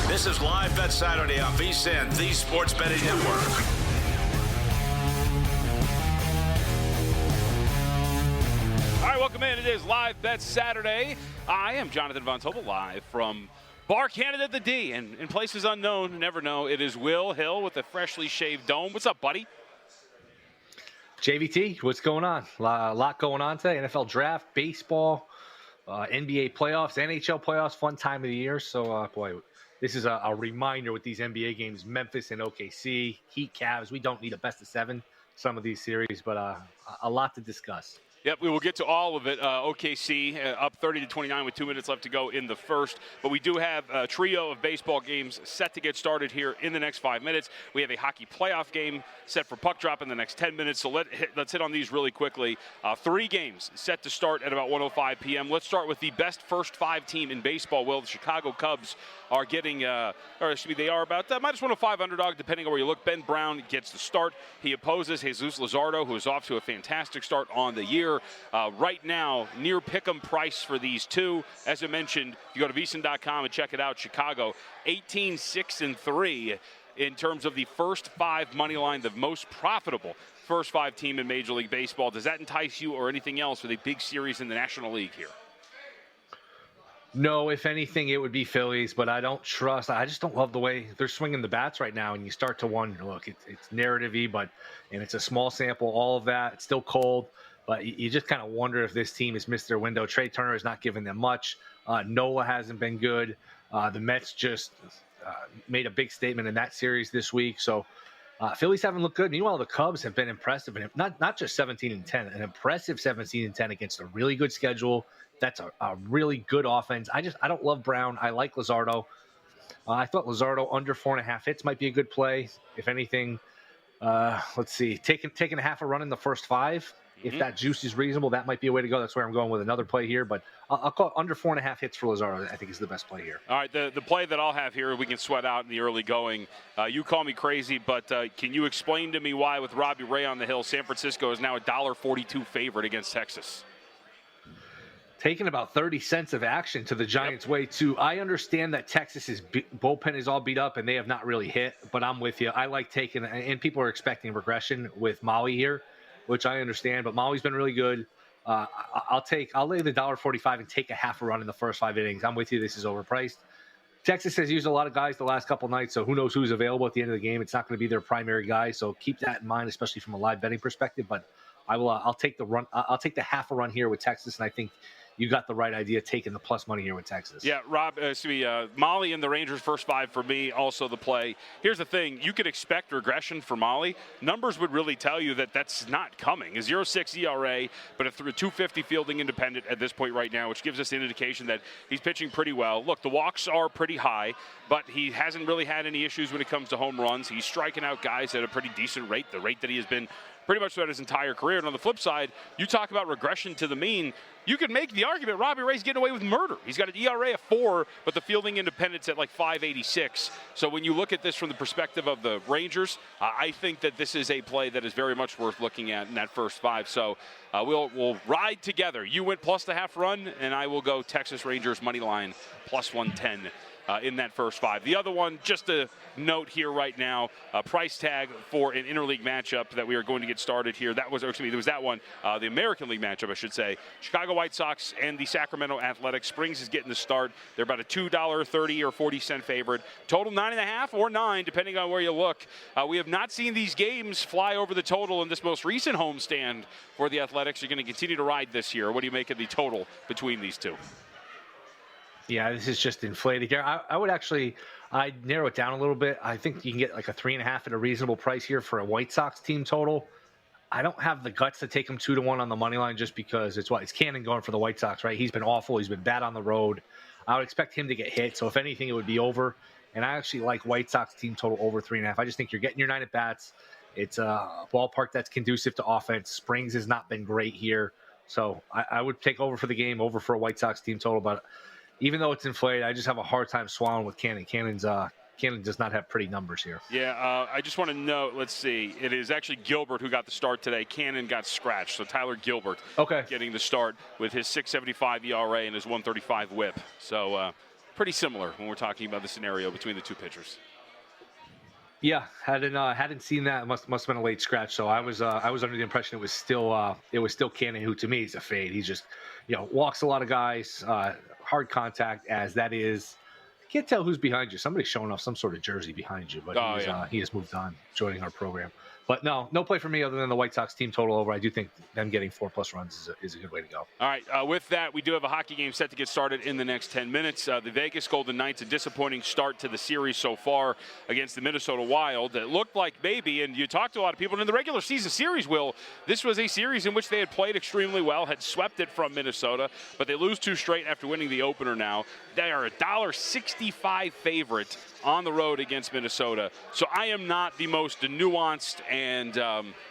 This is Live Bet Saturday on VSiN, the Sports Betting Network. All right, welcome in. It is Live Bet Saturday. I am Jonathan Von Tobel, live from Bar Canada, the D, and in places unknown, never know. It is Will Hill with a freshly shaved dome. What's up, buddy? JVT, what's going on? A lot going on today. NFL draft, baseball, NBA playoffs, NHL playoffs, fun time of the year. So, boy, this is a reminder with these NBA games, Memphis and OKC, Heat, Cavs. We don't need a best of 7, some of these series, but a lot to discuss. Yep, we will get to all of it. OKC up 30-29 with 2 minutes left to go in the first. But we do have a trio of baseball games set to get started here in the next 5 minutes. We have a hockey playoff game set for puck drop in the next 10 minutes. So let's hit on these really quickly. 3 games set to start at about 1:05 p.m. Let's start with the best first 5 team in baseball. Well, the Chicago Cubs are getting, they are about minus 105 underdog, depending on where you look. Ben Brown gets the start. He opposes Jesus Luzardo, who is off to a fantastic start on the year. Right now, near pick'em price for these two. As I mentioned, if you go to VSiN.com and check it out, Chicago 18-6-3 in terms of the first 5 money line, the most profitable first 5 team in Major League Baseball. Does that entice you or anything else with a big series in the National League here? No, if anything, it would be Phillies, but I just don't love the way they're swinging the bats right now, and you start to wonder, look, it's narrative-y, and it's a small sample, all of that. It's still cold. But you just kind of wonder if this team has missed their window. Trey Turner has not given them much. Nola hasn't been good. The Mets just made a big statement in that series this week. So Phillies haven't looked good. Meanwhile, the Cubs have been impressive. And not just 17-10, an impressive 17-10 against a really good schedule. That's a really good offense. I don't love Brown. I like Luzardo. I thought Luzardo under 4.5 hits might be a good play. If anything, let's see, taking a half a run in the first 5. If that juice is reasonable, that might be a way to go. That's where I'm going with another play here. But I'll call it under 4.5 hits for Luzardo. I think is the best play here. All right, the play that I'll have here, we can sweat out in the early going. You call me crazy, but can you explain to me why with Robbie Ray on the hill, San Francisco is now a $1.42 favorite against Texas? Taking about 30 cents of action to the Giants' way, too. I understand that Texas's bullpen is all beat up and they have not really hit, but I'm with you. I like taking, and people are expecting regression with Maui here, which I understand, but Maui's been really good. I'll lay the $1.45 and take a half a run in the first 5 innings. I'm with you. This is overpriced. Texas has used a lot of guys the last couple nights, so who knows who's available at the end of the game. It's not going to be their primary guy, so keep that in mind, especially from a live betting perspective. But I'll take the run. I'll take the half a run here with Texas, and I think you got the right idea taking the plus money here with Texas. Yeah, Rob, Molly and the Rangers first 5 for me, also the play. Here's the thing. You could expect regression for Molly. Numbers would really tell you that that's not coming. A 0.6 ERA, but a 250 fielding independent at this point right now, which gives us an indication that he's pitching pretty well. Look, the walks are pretty high, but he hasn't really had any issues when it comes to home runs. He's striking out guys at a pretty decent rate, the rate that he has been pretty much throughout his entire career. And on the flip side, you talk about regression to the mean. You could make the argument Robbie Ray's getting away with murder. He's got an ERA of 4, but the fielding independence at like 5.86. So when you look at this from the perspective of the Rangers, I think that this is a play that is very much worth looking at in that first 5. So we'll ride together. You went plus the half run, and I will go Texas Rangers money line plus 110. In that first 5. The other one, just a note here right now, price tag for an interleague matchup that we are going to get started here. There was that one, the American League matchup, I should say. Chicago White Sox and the Sacramento Athletics. Springs is getting the start. They're about a $2.30 or 40-cent favorite. Total 9.5 or 9, depending on where you look. We have not seen these games fly over the total in this most recent homestand for the Athletics. You're going to continue to ride this year. What do you make of the total between these two? Yeah, this is just inflated here. I'd narrow it down a little bit. I think you can get like a 3.5 at a reasonable price here for a White Sox team total. I don't have the guts to take them 2-1 on the money line just because it's Cannon going for the White Sox, right? He's been awful. He's been bad on the road. I would expect him to get hit. So if anything, it would be over. And I actually like White Sox team total over 3.5. I just think you're getting your 9 at bats. It's a ballpark that's conducive to offense. Springs has not been great here. So I would take over for the game, over for a White Sox team total. But even though it's inflated, I just have a hard time swallowing with Cannon. Cannon does not have pretty numbers here. Yeah, I just want to note, let's see. It is actually Gilbert who got the start today. Cannon got scratched. So Tyler Gilbert getting the start with his 6.75 ERA and his 1.35 whip. So pretty similar when we're talking about the scenario between the two pitchers. Yeah, hadn't seen that. Must have been a late scratch. So I was under the impression it was still Cannon, who to me is a fade. He's just walks a lot of guys, hard contact as that is. I can't tell who's behind you. Somebody's showing off some sort of jersey behind you, but he has moved on, joining our program. But no play for me other than the White Sox team total over. I do think them getting 4+ runs is a good way to go. All right, with that, we do have a hockey game set to get started in the next 10 minutes. The Vegas Golden Knights, a disappointing start to the series so far against the Minnesota Wild. It looked like maybe, and you talked to a lot of people, and in the regular season series, Will, this was a series in which they had played extremely well, had swept it from Minnesota, but they lose 2 straight after winning the opener now. They are a $1.65 favorite on the road against Minnesota. So I am not the most nuanced and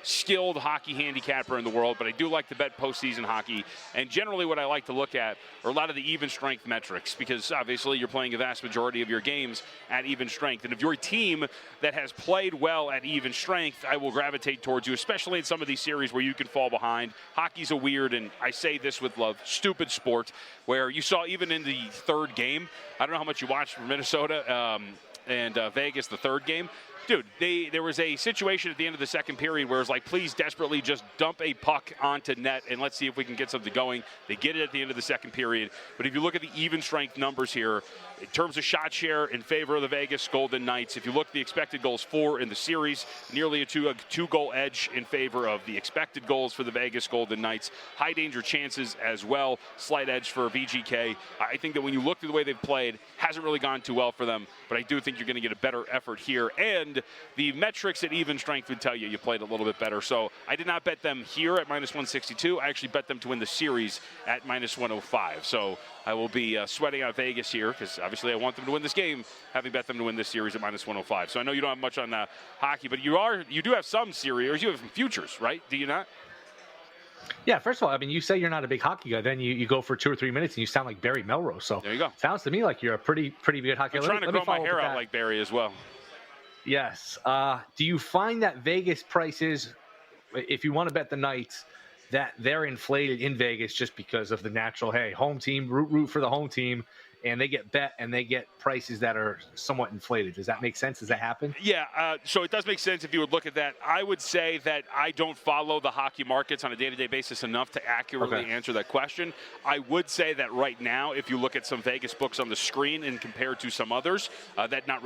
skilled hockey handicapper in the world, but I do like to bet postseason hockey. And generally what I like to look at are a lot of the even strength metrics, because obviously you're playing a vast majority of your games at even strength. And if you're a team that has played well at even strength, I will gravitate towards you, especially in some of these series where you can fall behind. Hockey's a weird, and I say this with love, stupid sport, where you saw even in the third game, I don't know how much you watched from Minnesota and Vegas, the third game. Dude, there was a situation at the end of the second period where it was like, please desperately just dump a puck onto net and let's see if we can get something going. They get it at the end of the second period. But if you look at the even strength numbers here, in terms of shot share in favor of the Vegas Golden Knights, if you look at the expected goals for in the series, nearly a two-goal edge in favor of the expected goals for the Vegas Golden Knights. High danger chances as well, slight edge for VGK. I think that when you look at the way they've played, hasn't really gone too well for them, but I do think you're going to get a better effort here. And the metrics at even strength would tell you played a little bit better. So I did not bet them here at -162. I actually bet them to win the series at -105. So I will be sweating out Vegas here because obviously I want them to win this game, having bet them to win this series at -105. So I know you don't have much on hockey, but you do have some series, or you have some futures, right? Do you not? Yeah, first of all, I mean, you say you're not a big hockey guy, then you go for 2 or 3 minutes and you sound like Barry Melrose. So there you go. Sounds to me like you're a pretty good hockey I'm guy. trying to grow my hair out like Barry as well. Yes. Do you find that Vegas prices, if you want to bet the Knights, that they're inflated in Vegas just because of the natural, hey, home team, root for the home team, and they get bet and they get prices that are somewhat inflated? Does that make sense? Does that happen? Yeah, so it does make sense if you would look at that. I would say that I don't follow the hockey markets on a day-to-day basis enough to accurately answer that question. I would say that right now, if you look at some Vegas books on the screen and compared to some others, that is not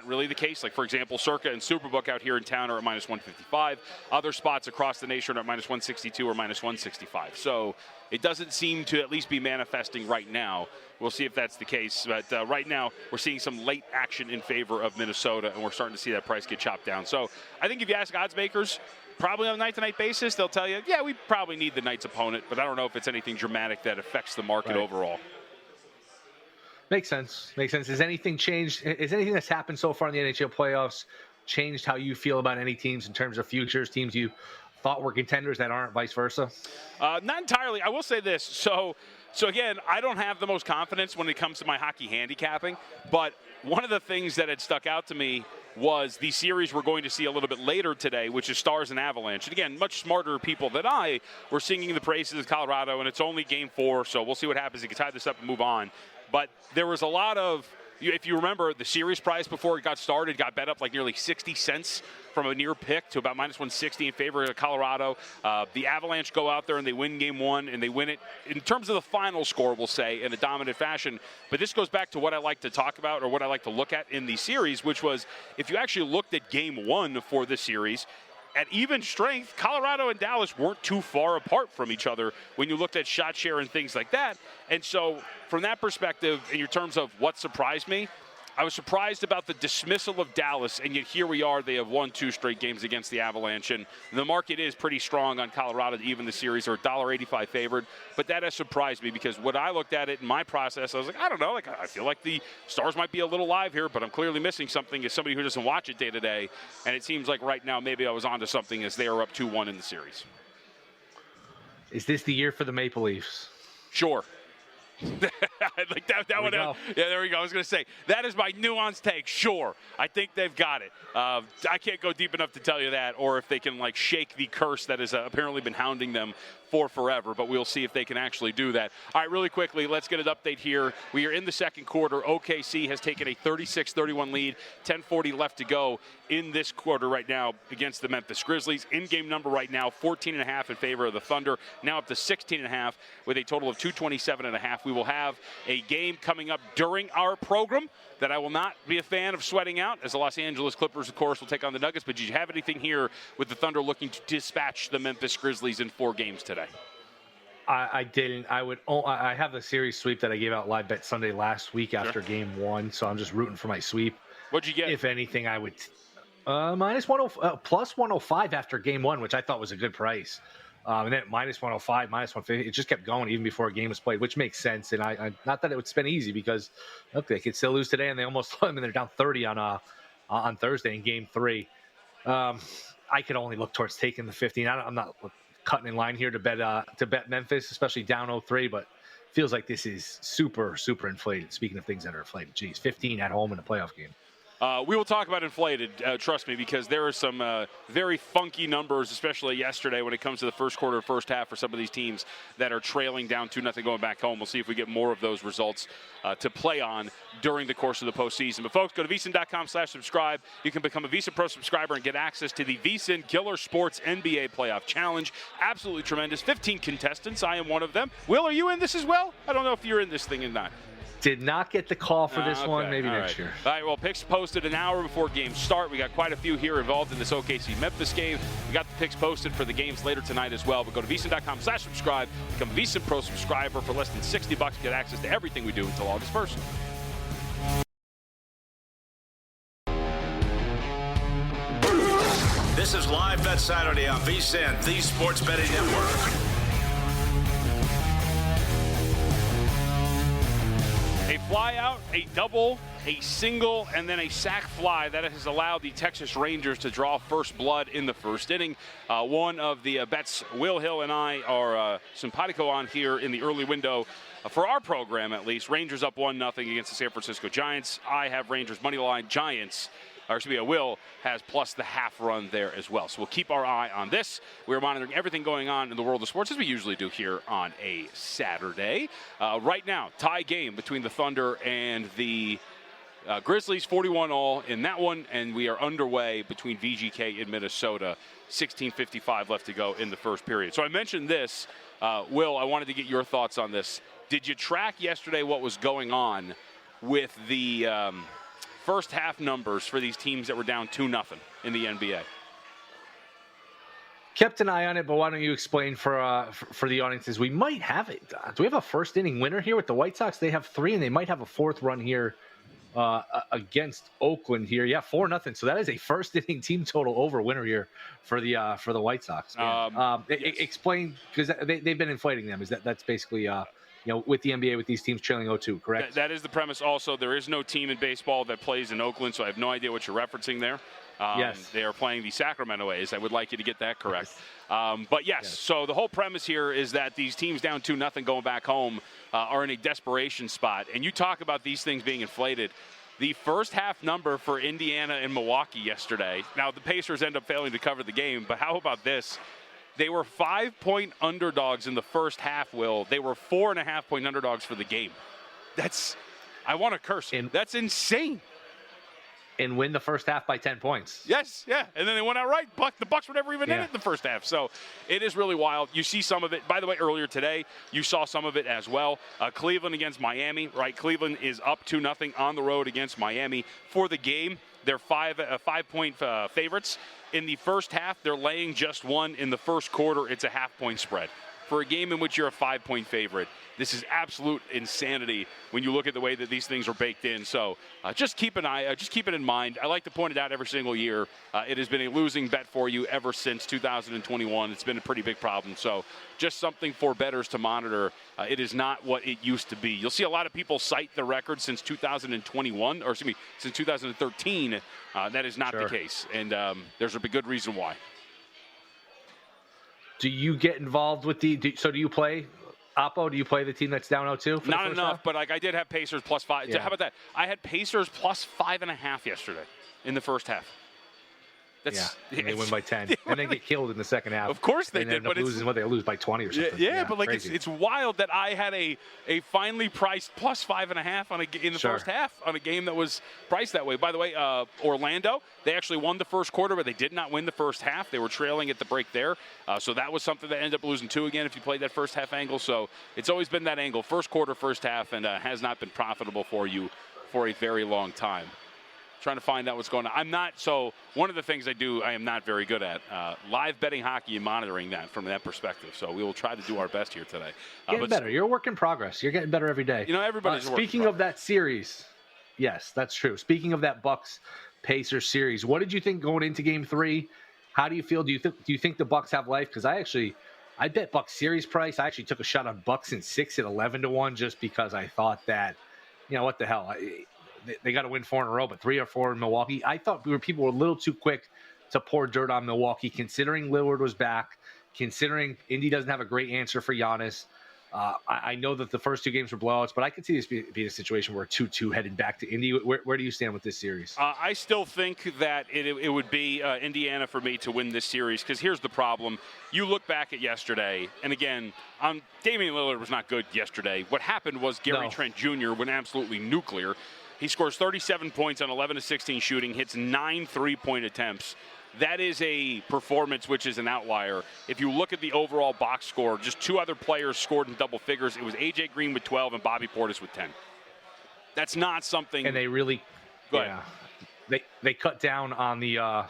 really the case. Like, for example, Circa and Superbook out here in town are at -155. Other spots across the nation are at -162 or -165. So it doesn't seem to at least be manifesting right now. We'll see if that's the case. But right now, we're seeing some late action in favor of Minnesota, and we're starting to see that price get chopped down. So I think if you ask odds makers, probably on a night-to-night basis, they'll tell you, yeah, we probably need the Knights' opponent, but I don't know if it's anything dramatic that affects the market overall. Makes sense. Has anything changed? Has anything that's happened so far in the NHL playoffs changed how you feel about any teams in terms of futures, teams you thought were contenders that aren't, vice versa? Not entirely. I will say this. So again, I don't have the most confidence when it comes to my hockey handicapping, but one of the things that had stuck out to me was the series we're going to see a little bit later today, which is Stars and Avalanche. And again, much smarter people than I were singing the praises of Colorado, and it's only game 4, so we'll see what happens. You can tie this up and move on. But there was a lot of, if you remember, the series price before it got started got bet up like nearly 60 cents from a near pick to about -160 in favor of Colorado. The Avalanche go out there and they win game 1, and they win it in terms of the final score, we'll say, in a dominant fashion. But this goes back to what I like to talk about, or what I like to look at in the series, which was if you actually looked at game 1 for this series, at even strength, Colorado and Dallas weren't too far apart from each other when you looked at shot share and things like that. And so from that perspective, in terms of what surprised me, I was surprised about the dismissal of Dallas, and yet here we are. They have won 2 straight games against the Avalanche, and the market is pretty strong on Colorado to even the series. They're $1.85 favored, but that has surprised me because when I looked at it in my process, I was like, I don't know. Like, I feel like the Stars might be a little live here, but I'm clearly missing something as somebody who doesn't watch it day to day, and it seems like right now maybe I was onto something as they are up 2-1 in the series. Is this the year for the Maple Leafs? Sure. Like that one out. Yeah, there we go. I was going to say, that is my nuanced take. Sure. I think they've got it. I can't go deep enough to tell you that, or if they can, like, shake the curse that has apparently been hounding them for forever, but we'll see if they can actually do that. All right, really quickly, let's get an update here. We are in the second quarter. OKC has taken a 36-31 lead, 10:40 left to go in this quarter right now against the Memphis Grizzlies. In-game number right now, 14.5 in favor of the Thunder, now up to 16.5 with a total of 227.5. We will have a game coming up during our program that I will not be a fan of sweating out, as the Los Angeles Clippers, of course, will take on the Nuggets. But did you have anything here with the Thunder looking to dispatch the Memphis Grizzlies in 4 games today? I didn't. I have the series sweep that I gave out live bet Sunday last week after game 1, so I'm just rooting for my sweep. What'd you get? If anything, I would plus 105 after game 1, which I thought was a good price. And then minus 105, minus 150, it just kept going even before a game was played, which makes sense. And I not that it would spend easy, because look, they could still lose today, and they almost I mean, they're down 30 on Thursday in game 3. I could only look towards taking the 15. I'm not cutting in line here to bet Memphis, especially down 0-3, but feels like this is super inflated. Speaking of things that are inflated, geez, 15 at home in a playoff game. We will talk about inflated, trust me, because there are some very funky numbers, especially yesterday when it comes to the first quarter, first half for some of these teams that are trailing down 2-0 going back home. We'll see if we get more of those results to play on during the course of the postseason. But folks, go to VSiN.com/subscribe. You can become a VSiN Pro subscriber and get access to the VSiN Killer Sports NBA Playoff Challenge. Absolutely tremendous. 15 contestants. I am one of them. Will, are you in this as well? I don't know if you're in this thing or not. Did not get the call for this one. Maybe next year. All right, well, picks posted an hour before games start. We got quite a few here involved in this OKC-Memphis game. We got the picks posted for the games later tonight as well. But go to VSiN.com/subscribe. Become a VSiN Pro subscriber for less than $60. Get access to everything we do until August 1st. This is Live Bet Saturday on VSiN, the Sports Betting Network. A fly out, a double, a single, and then a sac fly. That has allowed the Texas Rangers to draw first blood in the first inning. One of the bets Will Hill and I are simpatico on here in the early window. For our program, at least, Rangers up 1-0 against the San Francisco Giants. I have Rangers money line, Giants. Will has plus the half run there as well. So we'll keep our eye on this. We're monitoring everything going on in the world of sports, as we usually do here on a Saturday. Right now, tie game between the Thunder and the Grizzlies, 41-all in that one, and we are underway between VGK and Minnesota. 16:55 left to go in the first period. So I mentioned this. Will, I wanted to get your thoughts on this. Did you track yesterday what was going on with the first half numbers for these teams that were down 2-0 in the NBA? Kept an eye on it, but why don't you explain for the audiences? We might have it. Do we have a first inning winner here with the White Sox? They have 3, and they might have a 4th run here against Oakland here. Yeah, 4-0. So that is a first inning team total over winner here for the White Sox. Yes. Explain, because they've been inflating them. That's basically with the NBA, with these teams trailing 0-2, correct? That is the premise. Also, there is no team in baseball that plays in Oakland, so I have no idea what you're referencing there. Yes. They are playing the Sacramento A's. I would like you to get that correct. But yes, so the whole premise here is that these teams down 2-0 going back home are in a desperation spot. And you talk about these things being inflated. The first half number for Indiana and Milwaukee yesterday. Now, the Pacers end up failing to cover the game, but how about this? They were 5-point underdogs in the first half, Will. They were 4.5-point underdogs for the game. I want to curse. That's insane. And win the first half by 10 points. Yes, yeah. And then they went outright. The Bucks were never even in it in the first half. So it is really wild. You see some of it. By the way, earlier today, you saw some of it as well. Cleveland against Miami, right? Cleveland is up 2-0 on the road against Miami. For the game, they're 5-point favorites. In the first half, they're laying just 1. In the first quarter, it's a half-point spread. For a game in which you're a 5-point favorite, this is absolute insanity when you look at the way that these things are baked in. So just keep it in mind. I like to point it out every single year. It has been a losing bet for you ever since 2021. It's been a pretty big problem. So just something for bettors to monitor. It is not what it used to be. You'll see a lot of people cite the record since 2021, or excuse me, since 2013. That is not the case. And there's a good reason why. Do you get involved with do you play Oppo? Do you play the team that's down 0-2? Not enough, but I did have Pacers plus 5. Yeah. How about that? I had Pacers plus 5.5 yesterday in the first half. That's and they win by 10, and then get killed in the second half. Of course they and did, end up but losing what they lose by 20 or something. Yeah, but like crazy. it's wild that I had a finely priced plus 5.5 in the first half on a game that was priced that way. By the way, Orlando, they actually won the first quarter, but they did not win the first half. They were trailing at the break there, so that was something that ended up losing 2 again if you played that first half angle. So it's always been that angle, first quarter, first half, and has not been profitable for you for a very long time. Trying to find out what's going on. So one of the things I am not very good at, live betting hockey and monitoring that from that perspective. So we will try to do our best here today. Getting better. You're a work in progress. You're getting better every day. Everybody's speaking of that series, yes, that's true. Speaking of that Bucks-Pacers series, what did you think going into Game 3? How do you feel? Do you think the Bucks have life? Because I bet Bucks series price. I actually took a shot on Bucks in 6 at 11-1 just because I thought that, what the hell. They got to win 4 in a row, but 3 or 4 in Milwaukee. I thought people were a little too quick to pour dirt on Milwaukee, considering Lillard was back, considering Indy doesn't have a great answer for Giannis. I know that the first 2 games were blowouts, but I could see this being a situation where 2-2 heading back to Indy. Where do you stand with this series? I still think that it would be Indiana for me to win this series, because here's the problem. You look back at yesterday, and again, Damian Lillard was not good yesterday. What happened was Gary Trent Jr. went absolutely nuclear. He scores 37 points on 11 of 16 shooting, hits 9 3-point attempts. That is a performance which is an outlier. If you look at the overall box score, just 2 other players scored in double figures. It was A.J. Green with 12 and Bobby Portis with 10. That's not something. And they really, they cut down on the.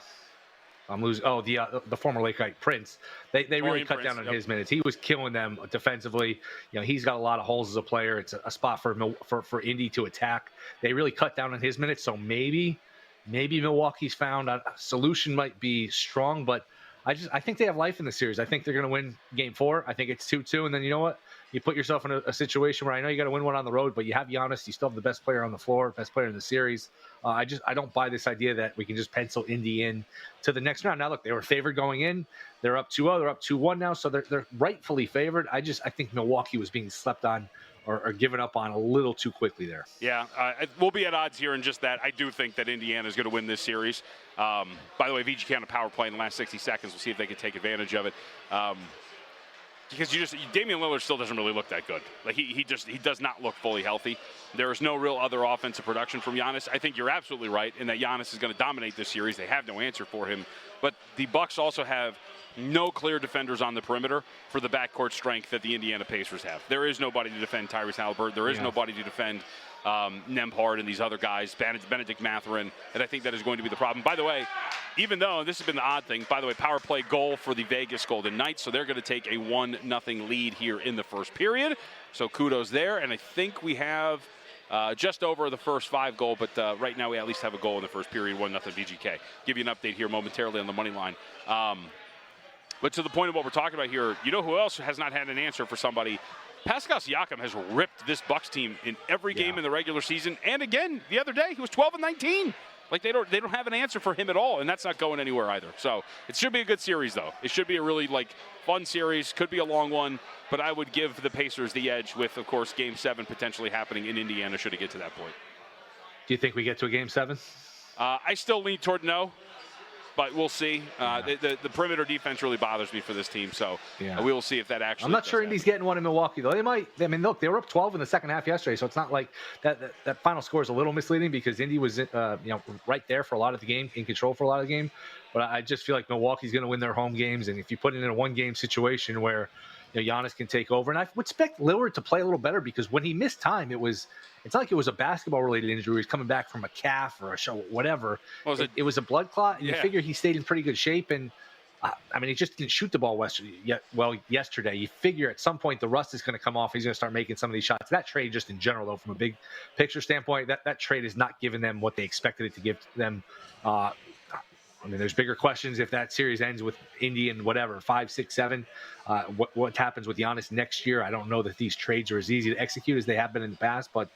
The former Lakeite Prince. They really cut down on his minutes. He was killing them defensively. He's got a lot of holes as a player. It's a spot for Indy to attack. They really cut down on his minutes. So maybe Milwaukee's found a solution. Might be strong, but I think they have life in the series. I think they're going to win Game 4. I think it's 2-2, and then you know what? You put yourself in a situation where I know you got to win one on the road, but you have Giannis. You still have the best player on the floor, best player in the series. I don't buy this idea that we can just pencil Indy in to the next round. Now, look, they were favored going in. They're up 2-0. They're up 2-1 now, so they're rightfully favored. I think Milwaukee was being slept on or given up on a little too quickly there. Yeah, we'll be at odds here in just that. I do think that Indiana is going to win this series. By the way, VGK on a power play in the last 60 seconds. We'll see if they can take advantage of it. Because Damian Lillard still doesn't really look that good. Like he does not look fully healthy. There is no real other offensive production from Giannis. I think you're absolutely right in that Giannis is going to dominate this series. They have no answer for him. But the Bucks also have no clear defenders on the perimeter for the backcourt strength that the Indiana Pacers have. There is nobody to defend Tyrese Haliburton. There is nobody to defend Nembhard and these other guys, Benedict Mathurin, and I think that is going to be the problem. By the way, even though this has been the odd thing, by the way, power play goal for the Vegas Golden Knights, so they're going to take a 1-0 lead here in the first period. So kudos there, and I think we have just over the first 5 goal, but right now we at least have a goal in the first period, 1-0 VGK. Give you an update here momentarily on the money line. But to the point of what we're talking about here, you know who else has not had an answer for somebody? Pascal Siakam has ripped this Bucks team in every game in the regular season, and again the other day he was 12 and 19. Like they don't have an answer for him at all, and that's not going anywhere either. So it should be a good series, though. It should be a really fun series. Could be a long one, but I would give the Pacers the edge with, of course, Game 7 potentially happening in Indiana should it get to that point. Do you think we get to a Game 7? I still lean toward no. But we'll see. The perimeter defense really bothers me for this team, so we will see if that actually. I'm not sure Indy's getting one in Milwaukee, though. They might. I mean, look, they were up 12 in the second half yesterday, so it's not like that final score is a little misleading because Indy was, right there for a lot of the game, in control for a lot of the game. But I just feel like Milwaukee's going to win their home games, and if you put it in a one-game situation where Giannis can take over, and I would expect Lillard to play a little better because when he missed time, it's not like it was a basketball-related injury. He was coming back from a calf or a show, whatever. It was a blood clot, and you figure he stayed in pretty good shape. And, he just didn't shoot the ball yesterday. You figure at some point the rust is going to come off. He's going to start making some of these shots. That trade just in general, though, from a big picture standpoint, that trade is not giving them what they expected it to give them. There's bigger questions if that series ends with Indy and 5, 6, 7. What happens with Giannis next year? I don't know that these trades are as easy to execute as they have been in the past, but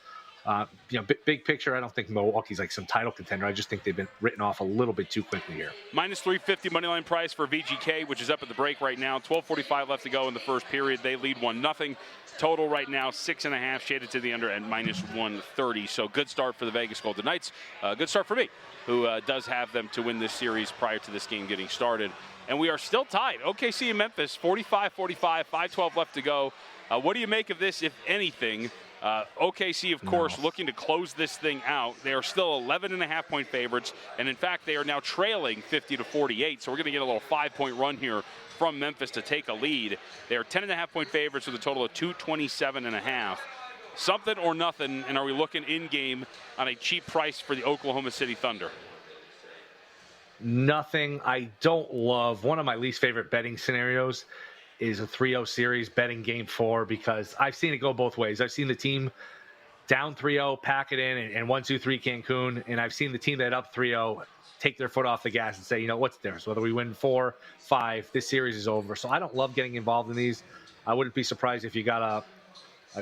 Big picture, I don't think Milwaukee's like some title contender. I just think they've been written off a little bit too quickly here. Minus 350 moneyline price for VGK, which is up at the break right now. 12:45 left to go in the first period. They lead 1-0. Total right now 6.5, shaded to the under at minus 130. So good start for the Vegas Golden Knights. Good start for me, who does have them to win this series prior to this game getting started. And we are still tied. OKC and Memphis, 45-45, 5:12 left to go. What do you make of this, if anything? OKC, of course, looking to close this thing out. They are still 11.5-point favorites, and in fact, they are now trailing 50-48. So we're going to get a little 5-point run here from Memphis to take a lead. They are 10.5-point favorites with a total of 227.5. Something or nothing, and are we looking in-game on a cheap price for the Oklahoma City Thunder? Nothing. I don't love. One of my least favorite betting scenarios is a 3-0 series betting game 4, because I've seen it go both ways. I've seen the team down 3-0, pack it in, and 1-2-3 Cancun, and I've seen the team that up 3-0 take their foot off the gas and say, what's the difference? Whether we win 4, 5, this series is over. So I don't love getting involved in these. I wouldn't be surprised if you got a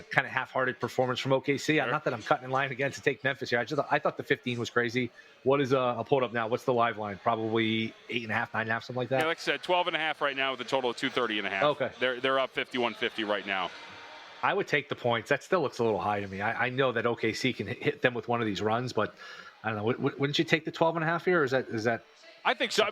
kind of half-hearted performance from OKC. Sure. Not that I'm cutting in line again to take Memphis here. I thought the 15 was crazy. What is I'll pull it up now. What's the live line? Probably 8.5, 9.5, something like that. Yeah, like I said, 12.5 right now with a total of 230.5. Okay. They're up 51-50 right now. I would take the points. That still looks a little high to me. I know that OKC can hit them with one of these runs, but I don't know. Wouldn't you take the 12.5 here, or is that? I think so.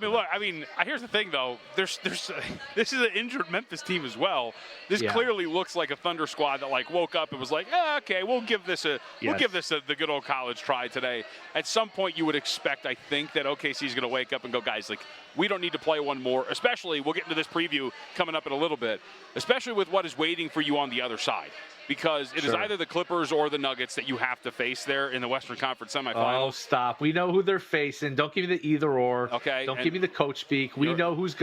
Here's the thing, though. This is an injured Memphis team as well. This clearly looks like a Thunder squad that woke up and was like, okay, we'll give this the good old college try today. At some point, you would expect, I think, that OKC is going to wake up and go, guys, we don't need to play one more. Especially, we'll get into this preview coming up in a little bit. Especially with what is waiting for you on the other side. Because it is either the Clippers or the Nuggets that you have to face there in the Western Conference semifinals. Oh, stop! We know who they're facing. Don't give me the either or. Okay. Don't give me the coach speak. We know who's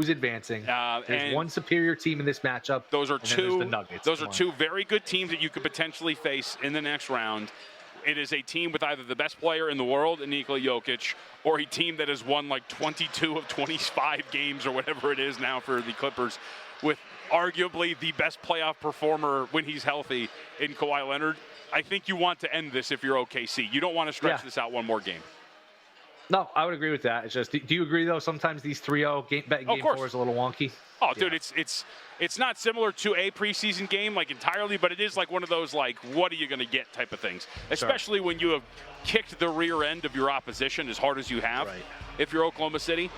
advancing. There's one superior team in this matchup. Those are two. The Nuggets. Those are two very good teams that you could potentially face in the next round. It is a team with either the best player in the world, Nikola Jokic, or a team that has won 22 of 25 games or whatever it is now for the Clippers, with arguably the best playoff performer when he's healthy in Kawhi Leonard. I think you want to end this if you're OKC. You don't want to stretch this out one more game. No, I would agree with that. It's just, do you agree, though, sometimes these 3-0 game 4 is a little wonky? Oh, dude, it's not similar to a preseason game entirely, but it is one of those what are you going to get type of things, especially when you have kicked the rear end of your opposition as hard as you have. Right. If you're Oklahoma City,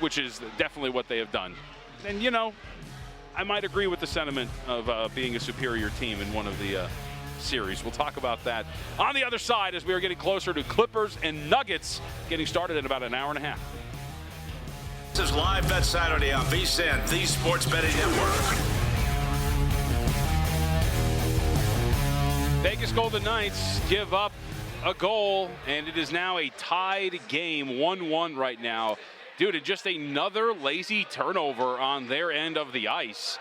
which is definitely what they have done. And, I might agree with the sentiment of being a superior team in one of the series. We'll talk about that on the other side as we are getting closer to Clippers and Nuggets getting started in about an hour and a half. This is Live Bet Saturday on VSiN, the Sports Betting Network. Vegas Golden Knights give up a goal, and it is now a tied game, 1-1 right now. Due to just another lazy turnover on their end of the ice.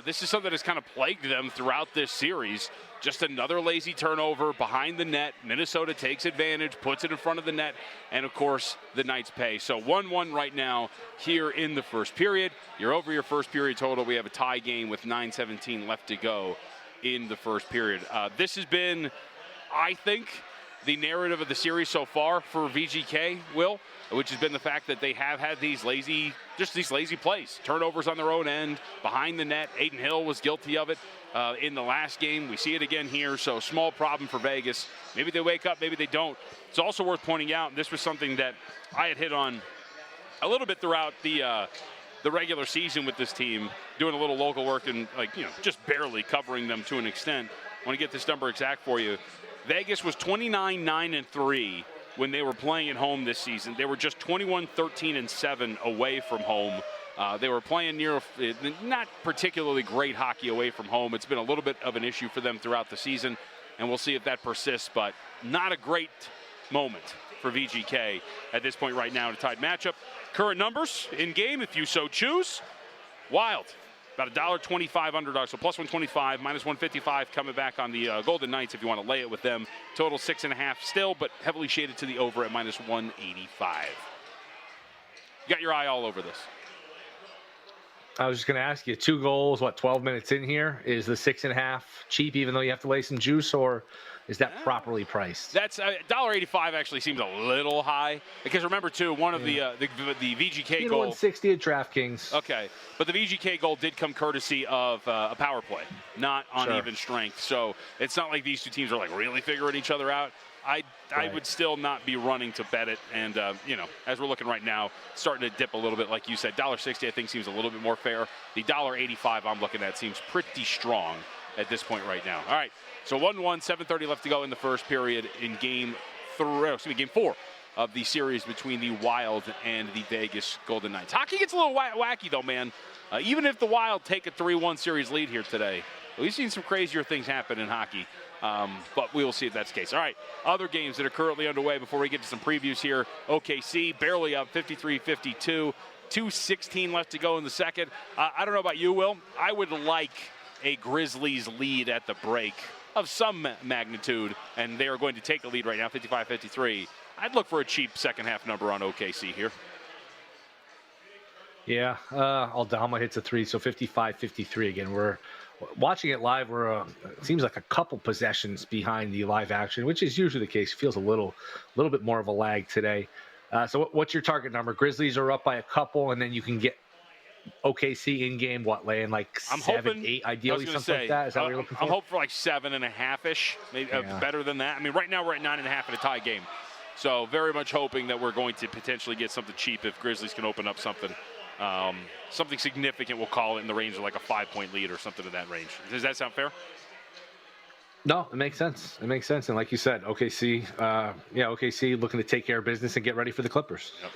This is something that has kind of plagued them throughout this series. Just another lazy turnover behind the net. Minnesota takes advantage, puts it in front of the net, and of course, the Knights pay. So 1-1 right now here in the first period. You're over your first period total. We have a tie game with 9:17 left to go in the first period. This has been, I think, the narrative of the series so far for VGK, Will, which has been the fact that they have had these lazy plays, turnovers on their own end, behind the net. Aiden Hill was guilty of it in the last game. We see it again here, so small problem for Vegas. Maybe they wake up, maybe they don't. It's also worth pointing out, and this was something that I had hit on a little bit throughout the regular season with this team, doing a little local work and just barely covering them to an extent. I want to get this number exact for you. Vegas was 29-9-3 when they were playing at home this season. They were just 21-13-7 away from home. They were playing not particularly great hockey away from home. It's been a little bit of an issue for them throughout the season, and we'll see if that persists, but not a great moment for VGK at this point right now in a tied matchup. Current numbers in game, if you so choose. Wild. About $1.25 underdog, so plus 125, minus 155 coming back on the Golden Knights if you want to lay it with them. Total 6.5 still, but heavily shaded to the over at minus 185. You got your eye all over this. I was just going to ask you, 2 goals, 12 minutes in here? Is the 6.5 cheap, even though you have to lay some juice, or is that properly priced? That's $1.85 actually seems a little high because remember too, one of the VGK goal 160 at DraftKings. Okay, but the VGK goal did come courtesy of a power play, not on even strength. So it's not like these two teams are like really figuring each other out. I would still not be running to bet it, and as we're looking right now, starting to dip a little bit, like you said, $1.60 I think seems a little bit more fair. The $1.85 I'm looking at seems pretty strong at this point right now. All right, so 1-1, 7:30 left to go in the first period in game 4 of the series between the Wild and the Vegas Golden Knights. Hockey gets a little wacky though, man. Even if the Wild take a 3-1 series lead here today, we've seen some crazier things happen in hockey. But we will see if that's the case. All right, other games that are currently underway before we get to some previews here. OKC barely up 53-52. 2:16 left to go in the second. I don't know about you, Will. I would like a Grizzlies lead at the break of some magnitude, and they are going to take the lead right now, 55-53. I'd look for a cheap second half number on OKC here. Yeah, Aldama hits a 3, so 55-53 again. We're watching it live. We're it seems like a couple possessions behind the live action, which is usually the case. Feels a little bit more of a lag today. So what's your target number? Grizzlies are up by a couple, and then you can get OKC in game. Laying like 7, 8, ideally something like that. Is that what you're looking for? I'm hoping for like 7.5-ish, maybe better than that. I mean, right now we're at 9.5 in a tie game, so very much hoping that we're going to potentially get something cheap if Grizzlies can open up something. Something significant, we'll call it, in the range of like a 5-point lead or something in that range. Does that sound fair? No, it makes sense. It makes sense. And like you said, OKC, OKC looking to take care of business and get ready for the Clippers. Yep.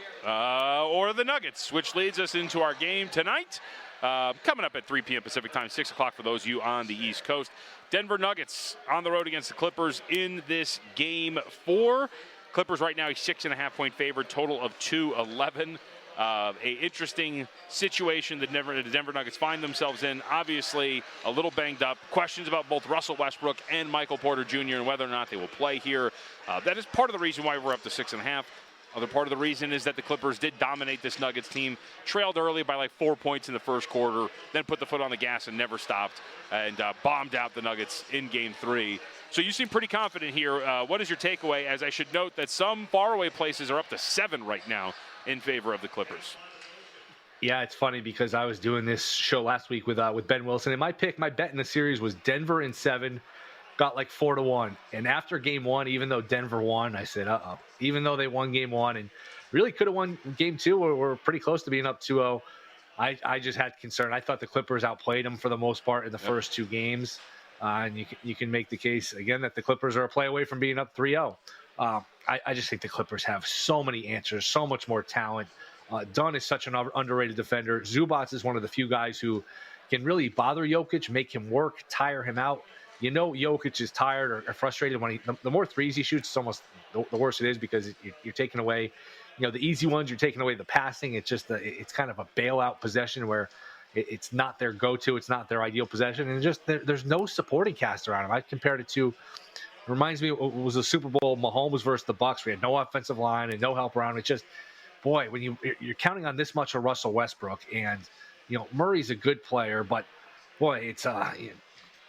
Or the Nuggets, which leads us into our game tonight. Coming up at 3 p.m. Pacific time, 6 o'clock for those of you on the East Coast. Denver Nuggets on the road against the Clippers in this game 4. Clippers right now a 6.5-point favorite, total of 211. A interesting situation that the Denver Nuggets find themselves in. Obviously, a little banged up. Questions about both Russell Westbrook and Michael Porter Jr. and whether or not they will play here. That is part of the reason why we're up to 6.5. Other part of the reason is that the Clippers did dominate this Nuggets team, trailed early by like 4 points in the first quarter, then put the foot on the gas and never stopped, and bombed out the Nuggets in Game 3. So you seem pretty confident here. What is your takeaway? As I should note that some faraway places are up to 7 right now in favor of the Clippers. Yeah, it's funny because I was doing this show last week with Ben Wilson, and my bet in the series was Denver in 7, got like 4-1. And after game 1, even though Denver won, I said, even though they won game 1 and really could have won game 2, we're pretty close to being up 2-0. I just had concern. I thought the Clippers outplayed them for the most part in the first 2 games. And you can make the case again that the Clippers are a play away from being up 3-0. I just think the Clippers have so many answers, so much more talent. Dunn is such an underrated defender. Zubac is one of the few guys who can really bother Jokic, make him work, tire him out. You know Jokic is tired or frustrated when the more threes he shoots, it's almost the worse it is because you're taking away, the easy ones, you're taking away the passing. It's just it's kind of a bailout possession where it's not their go-to, it's not their ideal possession, and just there's no supporting cast around him. I compared it to. Reminds me, it was a Super Bowl, Mahomes versus the Bucs. We had no offensive line and no help around. It's just, boy, when you're counting on this much of Russell Westbrook, and Murray's a good player, but boy, it's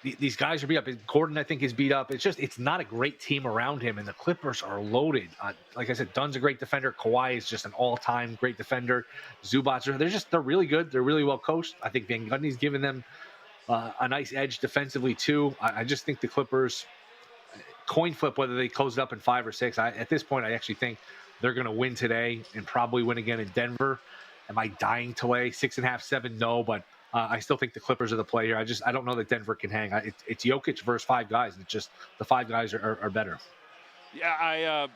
these guys are beat up. Gordon, I think, is beat up. It's not a great team around him, and the Clippers are loaded. Like I said, Dunn's a great defender. Kawhi is just an all-time great defender. Zubac, they're really good. They're really well coached. I think Van Gundy's given them a nice edge defensively too. I just think the Clippers. Coin flip whether they close it up in 5 or 6. At this point, I actually think they're going to win today and probably win again in Denver. Am I dying to lay 6.5, 7? No, but I still think the Clippers are the play here. I don't know that Denver can hang. It's Jokic versus 5 guys, and it's just the 5 guys are better. Yeah, I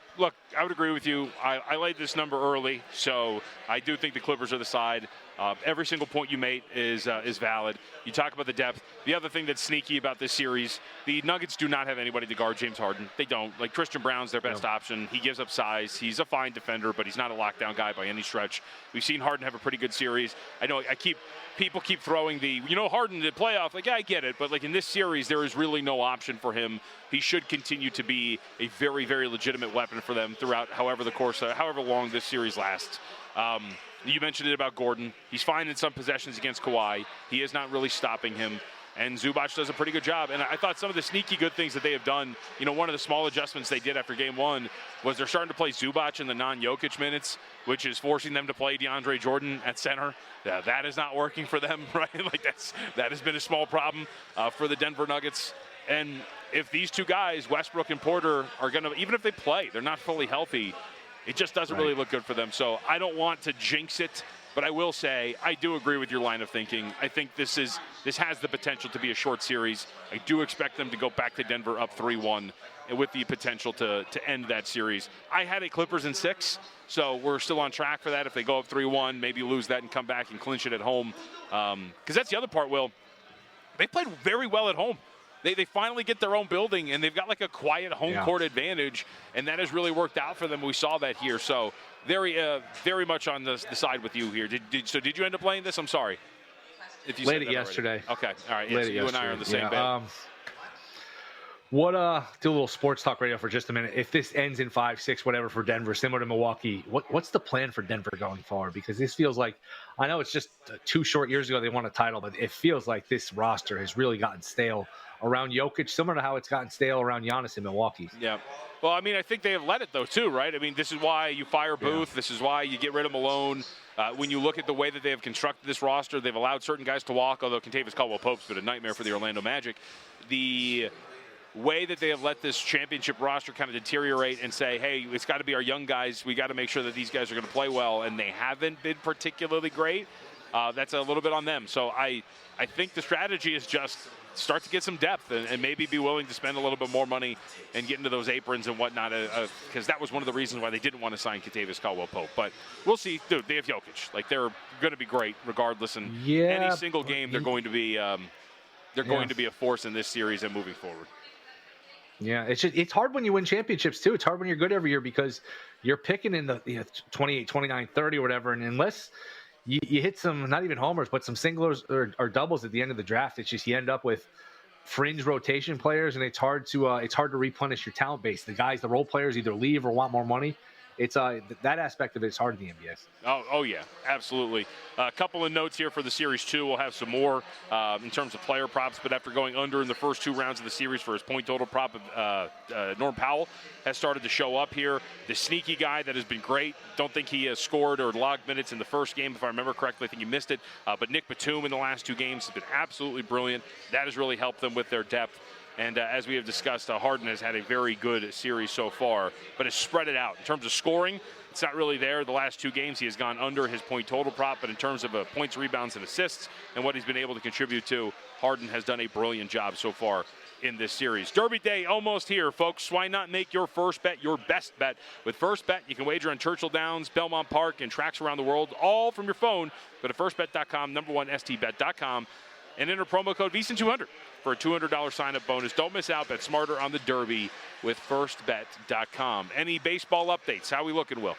would agree with you. I laid this number early, so I do think the Clippers are the side. Every single point you made is valid. You talk about the depth. The other thing that's sneaky about this series, the Nuggets do not have anybody to guard James Harden. They don't. Like, Christian Brown's their best option. He gives up size. He's a fine defender, but he's not a lockdown guy by any stretch. We've seen Harden have a pretty good series. I know people keep throwing Harden to playoff. Like, yeah, I get it, but like in this series, there is really no option for him. He should continue to be a very, very legitimate weapon for them throughout however long this series lasts. You mentioned it about Gordon. He's fine in some possessions against Kawhi. He is not really stopping him. And Zubac does a pretty good job. And I thought some of the sneaky good things that they have done, one of the small adjustments they did after game one was they're starting to play Zubac in the non-Jokic minutes, which is forcing them to play DeAndre Jordan at center. That is not working for them, right? That has been a small problem for the Denver Nuggets. And if these two guys, Westbrook and Porter, are going to, even if they play, they're not fully healthy, it just doesn't really look good for them. So I don't want to jinx it. But I will say, I do agree with your line of thinking. I think this has the potential to be a short series. I do expect them to go back to Denver up 3-1 and with the potential to end that series. I had a Clippers in 6, so we're still on track for that. If they go up 3-1, maybe lose that and come back and clinch it at home. Because that's the other part, Will. They played very well at home. They finally get their own building, and they've got like a quiet home court advantage, and that has really worked out for them. We saw that here. So very much on the side with you here. Did you end up playing this? I'm sorry. If you played it yesterday. Okay. All right. Yeah, so you and I are on the same bed. Do a little sports talk radio for just a minute. If this ends in 5-6, whatever for Denver, similar to Milwaukee, what's the plan for Denver going forward? Because this feels like, I know it's just 2 short years ago they won a title, but it feels like this roster has really gotten stale around Jokic, similar to how it's gotten stale around Giannis in Milwaukee. Yeah. Well, I mean, I think they have let it, though, too, right? I mean, this is why you fire Booth. Yeah. This is why you get rid of Malone. When you look at the way that they have constructed this roster, they've allowed certain guys to walk, although Kentavious Caldwell-Pope's been a nightmare for the Orlando Magic. The way that they have let this championship roster kind of deteriorate and say, hey, it's got to be our young guys. We got to make sure that these guys are going to play well, and they haven't been particularly great. That's a little bit on them. So I think the strategy is just start to get some depth and maybe be willing to spend a little bit more money and get into those aprons and whatnot, because that was one of the reasons why they didn't want to sign Kentavious Caldwell-Pope. But we'll see. Dude, they have Jokic. Like, they're going to be great regardless. And any single game, they're going to be going to be a force in this series and moving forward. Yeah, it's hard when you win championships, too. It's hard when you're good every year because you're picking in the 28, 29, 30 or whatever, and unless you hit some, not even homers, but some singles or doubles at the end of the draft, it's just you end up with fringe rotation players, and it's hard to replenish your talent base. The role players either leave or want more money. It's that aspect of it is hard in the NBA. Oh yeah, absolutely. A couple of notes here for the Series 2. We'll have some more in terms of player props, but after going under in the first 2 rounds of the series for his point total prop, Norm Powell has started to show up here. The sneaky guy that has been great. Don't think he has scored or logged minutes in the first game, if I remember correctly. I think he missed it. But Nick Batum in the last 2 games has been absolutely brilliant. That has really helped them with their depth. And as we have discussed, Harden has had a very good series so far, but has spread it out. In terms of scoring, it's not really there. The last 2 games, he has gone under his point total prop, but in terms of points, rebounds, and assists, and what he's been able to contribute to, Harden has done a brilliant job so far in this series. Derby Day almost here, folks. Why not make your first bet your best bet? With First Bet, you can wager on Churchill Downs, Belmont Park, and tracks around the world, all from your phone. Go to firstbet.com, #1stbet.com, and enter promo code VEASAN200 for a $200 sign-up bonus. Don't miss out. Bet smarter on the Derby with firstbet.com. Any baseball updates? How we looking, Will?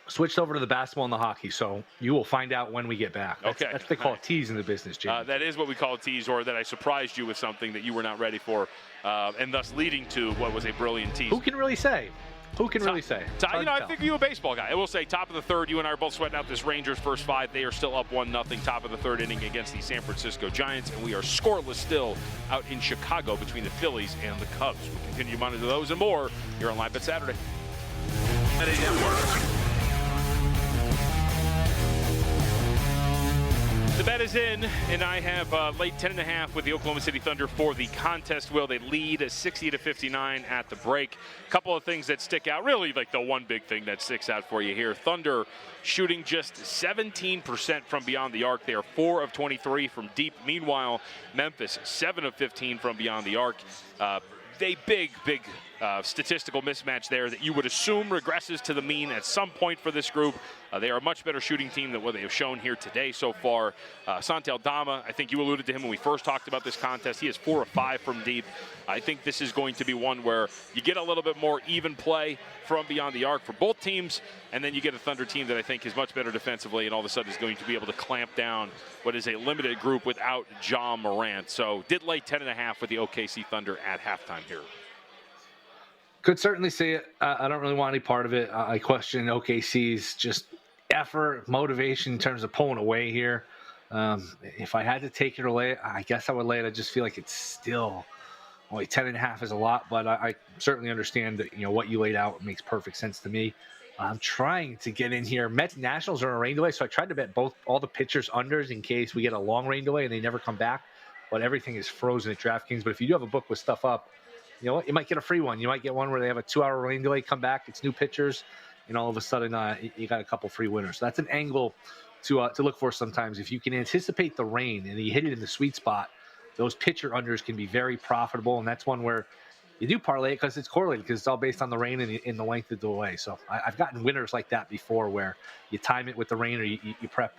Switched over to the basketball and the hockey, so you will find out when we get back. That's what they call a tease in the business, Jim. That is what we call a tease, or that I surprised you with something that you were not ready for, and thus leading to what was a brilliant tease. Who can really say? Who can really say? I think you're a baseball guy. I will say, top of the third, you and I are both sweating out this Rangers first 5. They are still up 1-0, top of the third inning against the San Francisco Giants, and we are scoreless still out in Chicago between the Phillies and the Cubs. We continue to monitor those and more here on Live Bet Saturday. The bet is in, and I have late 10.5 with the Oklahoma City Thunder for the contest. Will they lead 60-59 at the break? A couple of things that stick out. Really, like the one big thing that sticks out for you here. Thunder shooting just 17% from beyond the arc. They are 4 of 23 from deep. Meanwhile, Memphis 7 of 15 from beyond the arc. A big statistical mismatch there that you would assume regresses to the mean at some point for this group. They are a much better shooting team than what they have shown here today so far. Santi Aldama, I think you alluded to him when we first talked about this contest. He is 4 of 5 from deep. I think this is going to be one where you get a little bit more even play from beyond the arc for both teams, and then you get a Thunder team that I think is much better defensively and all of a sudden is going to be able to clamp down what is a limited group without Ja Morant. So did lay 10.5 with the OKC Thunder at halftime here. Could certainly see it. I don't really want any part of it. I question OKC's just effort, motivation in terms of pulling away here. If I had to take it or lay it, I guess I would lay it. I just feel like it's still only 10.5 is a lot, but I certainly understand that what you laid out makes perfect sense to me. I'm trying to get in here. Mets Nationals are on a rain delay, so I tried to bet all the pitchers unders in case we get a long rain delay and they never come back. But everything is frozen at DraftKings. But if you do have a book with stuff up, you know what? You might get a free one. You might get one where they have a 2-hour rain delay, come back, it's new pitchers, and all of a sudden you got a couple free winners. So that's an angle to look for sometimes. If you can anticipate the rain and you hit it in the sweet spot, those pitcher unders can be very profitable, and that's one where you do parlay it because it's correlated, because it's all based on the rain and in the length of the delay. So I've gotten winners like that before, where you time it with the rain, or you prep,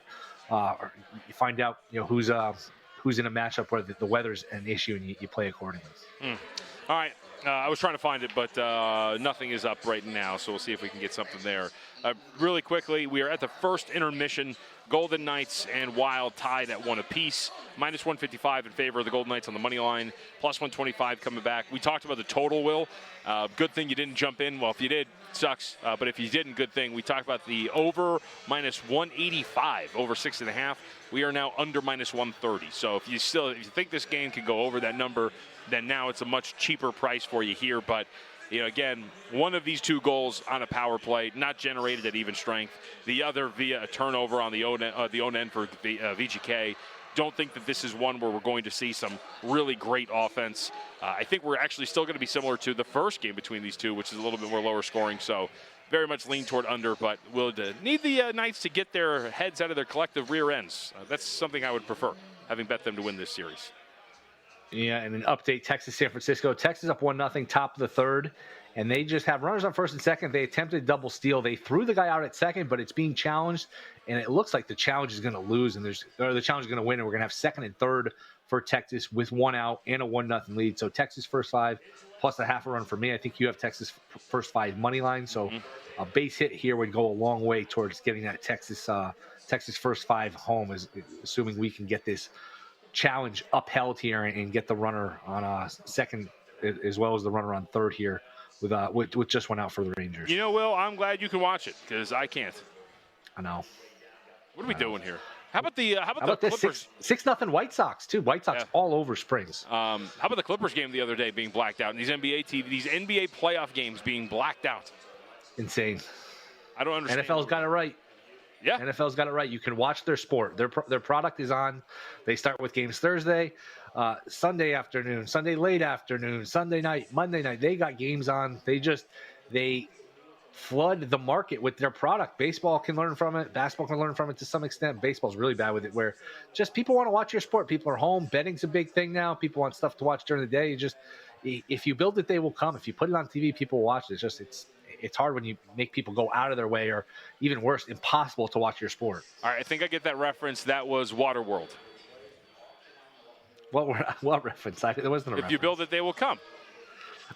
or you find out who's in a matchup where the weather's an issue, and you play accordingly. All right. I was trying to find it, but nothing is up right now, so we'll see if we can get something there. Really quickly, we are at the first intermission. Golden Knights and Wild tied at 1 apiece. Minus 155 in favor of the Golden Knights on the money line. Plus 125 coming back. We talked about the total, Will. Good thing you didn't jump in. Well, if you did, sucks. But if you didn't, good thing. We talked about the over minus 185, over 6.5. We are now under minus 130. So if you think this game can go over that number, then now it's a much cheaper price for you here. But again, one of these two goals on a power play, not generated at even strength. The other via a turnover on the own end for VGK. Don't think that this is one where we're going to see some really great offense. I think we're actually still going to be similar to the first game between these two, which is a little bit more lower scoring. So very much lean toward under, but we'll need the Knights to get their heads out of their collective rear ends. That's something I would prefer, having bet them to win this series. Yeah, and an update, Texas, San Francisco. Texas up 1-0, top of the third, and they just have runners on first and second. They attempted double steal. They threw the guy out at second, but it's being challenged, and it looks like the challenge is going to lose, and the challenge is going to win, and we're going to have second and third for Texas with 1 out and a 1-0 lead. So Texas first 5 plus a half a run for me. I think you have Texas first 5 money line, so a base hit here would go a long way towards getting that Texas first 5 home, assuming we can get this challenge upheld here and get the runner on second as well as the runner on third here with just 1 out for the Rangers. Will, I'm glad you can watch it because I can't. I know. What are we doing here? How about the Clippers? 6-0 White Sox too. White Sox all over Springs. How about the Clippers game the other day being blacked out, and these NBA playoff games being blacked out? Insane. I don't understand. NFL's got it right. Yeah. NFL's got it right. You can watch their sport. Their product is on. They start with games Thursday, Sunday afternoon, Sunday late afternoon, Sunday night, Monday night. They got games on. They flood the market with their product. Baseball can learn from it. Basketball can learn from it to some extent. Baseball's really bad with it, where just people want to watch your sport. People are home. Betting's a big thing now. People want stuff to watch during the day. If you build it, they will come. If you put it on TV, people will watch it. It's hard when you make people go out of their way, or even worse, impossible to watch your sport. All right, I think I get that reference. That was Waterworld. What reference? There wasn't a reference. If you build it, they will come.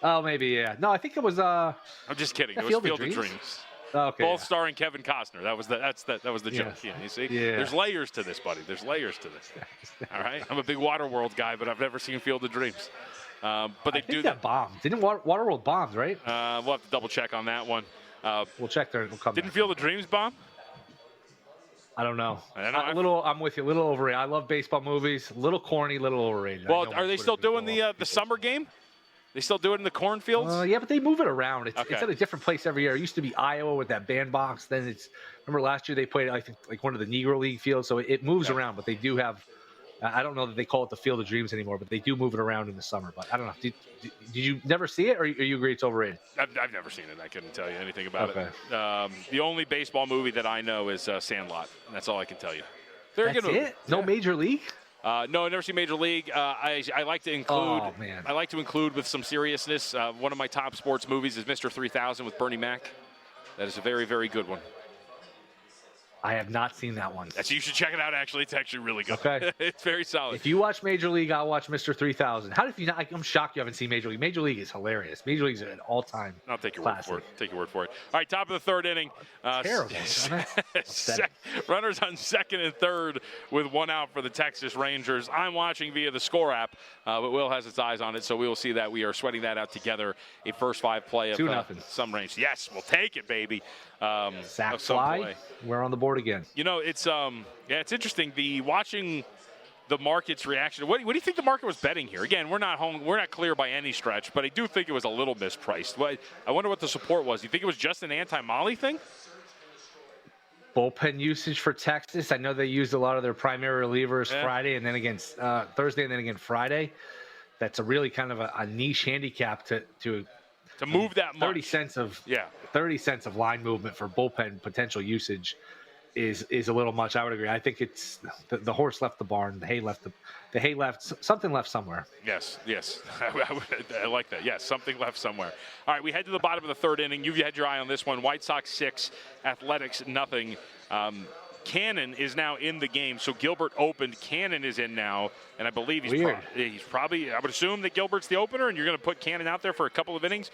Oh, maybe, yeah. No, I think it was. I'm just kidding. It was Field of Dreams. Okay. Both starring Kevin Costner. That was the joke. Yeah, you see? Yeah. There's layers to this, buddy. There's layers to this. All right? I'm a big Waterworld guy, but I've never seen Field of Dreams. But they do that bomb. Didn't Waterworld bombs, right? We'll have to double check on that one. We'll check there. We'll come didn't back. Field of Dreams bomb? I don't know. I'm with you. A little overrated. I love baseball movies. A little corny, a little overrated. Well, are they still doing the summer game? They still do it in the cornfields? Yeah, but they move it around. It's at a different place every year. It used to be Iowa with that bandbox. Then remember last year they played, I think, like one of the Negro League fields. So it moves around, but they do have. I don't know that they call it the Field of Dreams anymore, but they do move it around in the summer. But I don't know. Did you never see it, or you agree it's overrated? I've never seen it. I couldn't tell you anything about it. The only baseball movie that I know is Sandlot. And that's all I can tell you. Very good movie. No Major League? No, I've never seen Major League. I like to include. Oh, man. I like to include with some seriousness. One of my top sports movies is Mr. 3000 with Bernie Mac. That is a very, very good one. I have not seen that one. You should check it out, actually. It's actually really good. Okay. It's very solid. If you watch Major League, I'll watch Mr. 3000. How did you not? I'm shocked you haven't seen Major League. Major League is hilarious. Major League is an all-time I'll take your classic. word for it. Take your word for it. All right, top of the third inning. Terrible. Runners on second and third with one out for the Texas Rangers. I'm watching via the Score app, but Will has his eyes on it, so we will see that. We are sweating that out together. A first five play of 2-0. some range. Yes, we'll take it, baby. Sack fly. We're on the board again. You know, it's interesting. Watching the market's reaction. What do you think the market was betting here? Again, we're not clear by any stretch, but I do think it was a little mispriced. I wonder what the support was. Do you think it was just an anti-Molly thing? Bullpen usage for Texas. I know they used a lot of their primary relievers Friday and then against Thursday and then again Friday. That's a really kind of a niche handicap to move that much. 30 cents of line movement for bullpen potential usage is a little much. I would agree. I think it's the horse left the barn, something left somewhere. Yes. I like that. Yes, something left somewhere. All right, we head to the bottom of the third inning. You've had your eye on this one. White Sox 6, Athletics nothing. Cannon is now in the game, so Gilbert opened. Cannon is in now, and I believe he's probably. I would assume that Gilbert's the opener, and you're going to put Cannon out there for a couple of innings.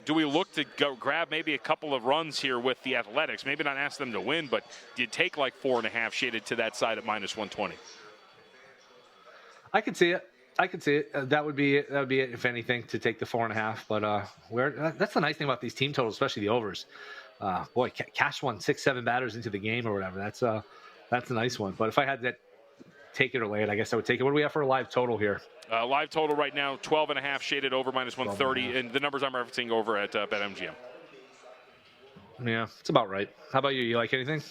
Do we look to go grab maybe a couple of runs here with the Athletics? Maybe not ask them to win, but do you take like 4.5 shaded to that side at -120? I could see it. That would be it. If anything, to take the 4.5. But that's the nice thing about these team totals, especially the overs. Cash won 6-7 batters into the game or whatever. That's a nice one. But if I had to take it or lay it, I guess I would take it. What do we have for a live total here? Live total right now, 12.5 shaded over -130, and the numbers I'm referencing over at BetMGM. Yeah, it's about right. How about you? You like anything?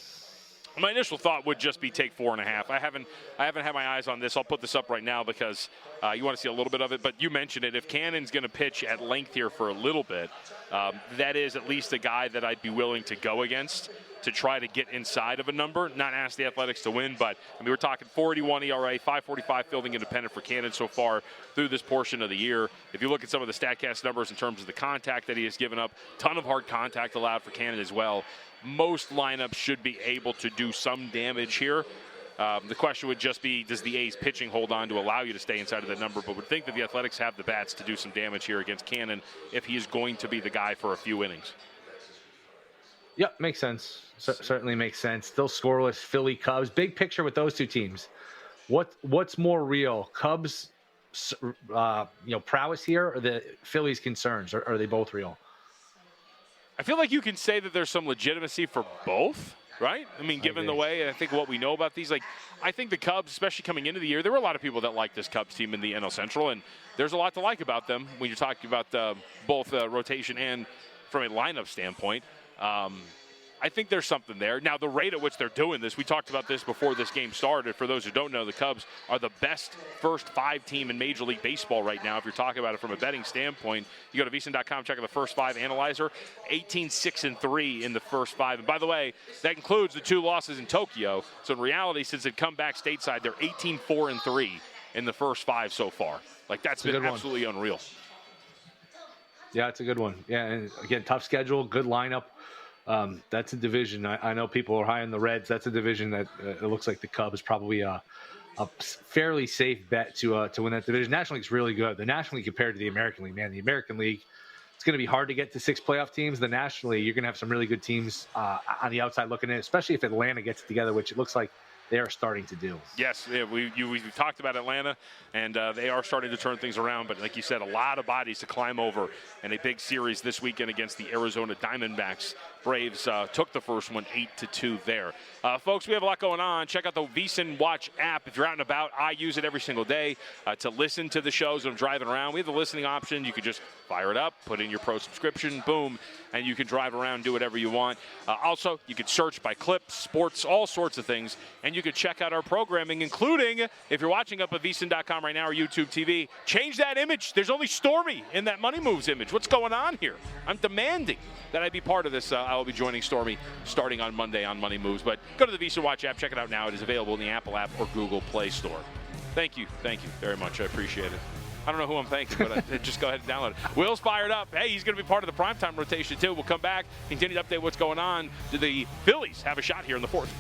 My initial thought would just be take 4.5. I haven't had my eyes on this. I'll put this up right now because you want to see a little bit of it. But you mentioned it. If Cannon's going to pitch at length here for a little bit, that is at least a guy that I'd be willing to go against to try to get inside of a number. Not ask the Athletics to win, but I mean we're talking 4.81 ERA, 5.45 fielding independent for Cannon so far through this portion of the year. If you look at some of the StatCast numbers in terms of the contact that he has given up, ton of hard contact allowed for Cannon as well. Most lineups should be able to do some damage here. The question would just be, does the A's pitching hold on to allow you to stay inside of that number? But would think that the Athletics have the bats to do some damage here against Cannon if he is going to be the guy for a few innings. Yep, makes sense. Certainly makes sense. Still scoreless, Philly Cubs. Big picture with those two teams. What's more real? Cubs, prowess here, or the Phillies' concerns? Or are they both real? I feel like you can say that there's some legitimacy for both, right? I mean, given the way, I think what we know about these, I think the Cubs, especially coming into the year, there were a lot of people that liked this Cubs team in the NL Central, and there's a lot to like about them when you're talking about both rotation and from a lineup standpoint. I think there's something there. Now, the rate at which they're doing this, we talked about this before this game started. For those who don't know, the Cubs are the best first five team in Major League Baseball right now. If you're talking about it from a betting standpoint, you go to vsin.com, check out the first five analyzer. 18-6-3 in the first five. And by the way, that includes the 2 losses in Tokyo. So in reality, since they've come back stateside, they're 18-4-3 in the first five so far. That's been absolutely unreal. Yeah, it's a good one. Yeah, and again, tough schedule, good lineup. That's a division. I know people are high on the Reds. That's a division that it looks like the Cubs probably a fairly safe bet to win that division. National League's really good. The National League compared to the American League, man, the American League, it's going to be hard to get to 6 playoff teams. The National League, you're going to have some really good teams on the outside looking in, especially if Atlanta gets it together, which it looks like they are starting to do. Yes, we talked about Atlanta, and they are starting to turn things around. But like you said, a lot of bodies to climb over in a big series this weekend against the Arizona Diamondbacks. Braves took the first one 8-2 there. Folks, we have a lot going on. Check out the VSiN Watch app. If you're out and about, I use it every single day to listen to the shows when I'm driving around. We have the listening option. You can just fire it up, put in your pro subscription, boom, and you can drive around, do whatever you want. Also, you can search by clips, sports, all sorts of things, and you can check out our programming, including, if you're watching up at vsin.com right now or YouTube TV, change that image. There's only Stormy in that Money Moves image. What's going on here? I'm demanding that I be part of this. I'll be joining Stormy starting on Monday on Money Moves. But go to the VSiN Watch app. Check it out now. It is available in the Apple app or Google Play Store. Thank you very much. I appreciate it. I don't know who I'm thanking, but just go ahead and download it. Will's fired up. Hey, he's going to be part of the primetime rotation, too. We'll come back, continue to update what's going on. Do the Phillies have a shot here in the fourth?